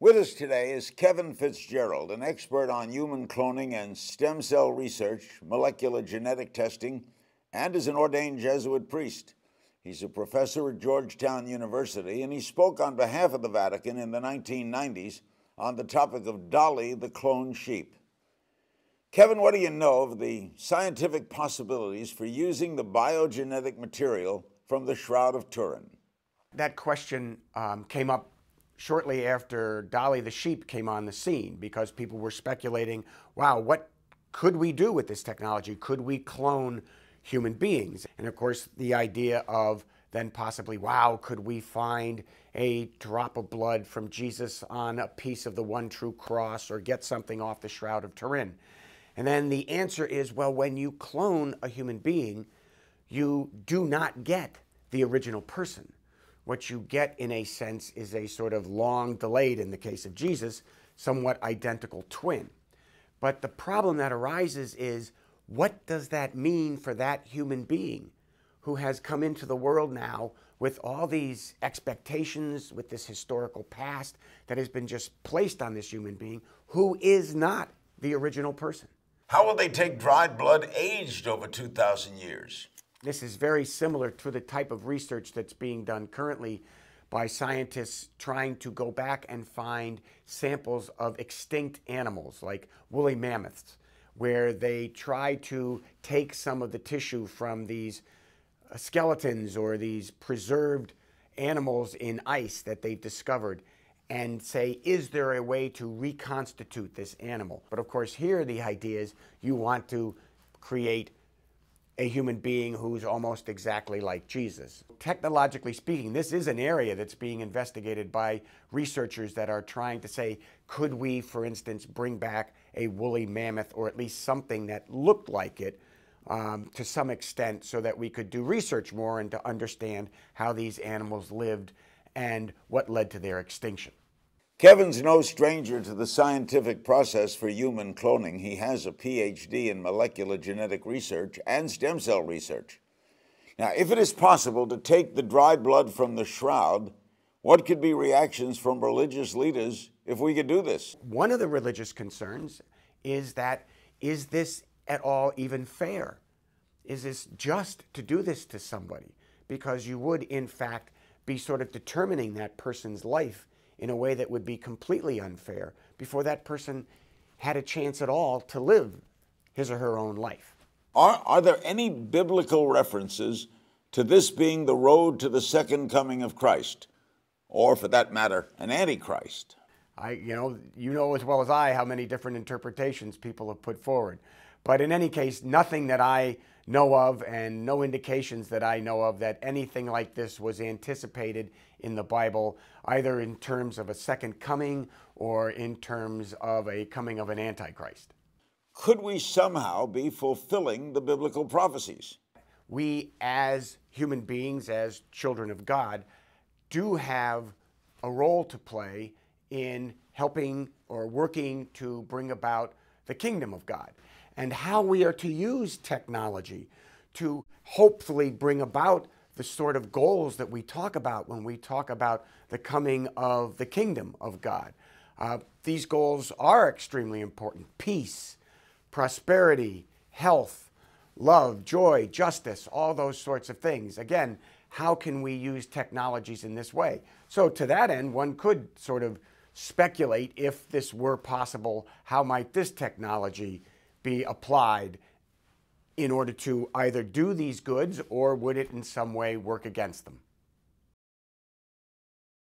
With us today is Kevin Fitzgerald, an expert on human cloning and stem cell research, molecular genetic testing, and is an ordained Jesuit priest. He's a professor at Georgetown University, and he spoke on behalf of the Vatican in the 1990s on the topic of Dolly the cloned sheep. Kevin, what do you know of the scientific possibilities for using the biogenetic material from the Shroud of Turin? That question came up shortly after Dolly the sheep came on the scene, because people were speculating, wow, what could we do with this technology? Could we clone human beings? And of course, the idea of then possibly, wow, could we find a drop of blood from Jesus on a piece of the one true cross, or get something off the Shroud of Turin? And then the answer is, well, when you clone a human being, you do not get the original person. What you get, in a sense, is a sort of long delayed, in the case of Jesus, somewhat identical twin. But the problem that arises is, what does that mean for that human being who has come into the world now with all these expectations, with this historical past that has been just placed on this human being who is not the original person? How will they take dried blood aged over 2,000 years? This is very similar to the type of research that's being done currently by scientists trying to go back and find samples of extinct animals like woolly mammoths, where they try to take some of the tissue from these skeletons or these preserved animals in ice that they've discovered and say, is there a way to reconstitute this animal? But of course, here the idea is you want to create a human being who's almost exactly like Jesus. Technologically speaking, this is an area that's being investigated by researchers that are trying to say, could we, for instance, bring back a woolly mammoth, or at least something that looked like it to some extent, so that we could do research more and to understand how these animals lived and what led to their extinction. Kevin's no stranger to the scientific process for human cloning. He has a PhD in molecular genetic research and stem cell research. Now, if it is possible to take the dried blood from the shroud, what could be reactions from religious leaders if we could do this? One of the religious concerns is that, is this at all even fair? Is this just to do this to somebody? Because you would, in fact, be sort of determining that person's life in a way that would be completely unfair before that person had a chance at all to live his or her own life. Are there any biblical references to this being the road to the second coming of Christ? Or, for that matter, an antichrist? You know as well as I how many different interpretations people have put forward. But in any case, nothing that I know of, and no indications that I know of, that anything like this was anticipated in the Bible, either in terms of a second coming or in terms of a coming of an antichrist. Could we somehow be fulfilling the biblical prophecies? We, as human beings, as children of God, do have a role to play in helping or working to bring about the kingdom of God. And how we are to use technology to hopefully bring about the sort of goals that we talk about when we talk about the coming of the kingdom of God. These goals are extremely important: peace, prosperity, health, love, joy, justice, all those sorts of things. Again, how can we use technologies in this way? So to that end, one could sort of speculate, if this were possible, how might this technology be applied in order to either do these goods, or would it in some way work against them?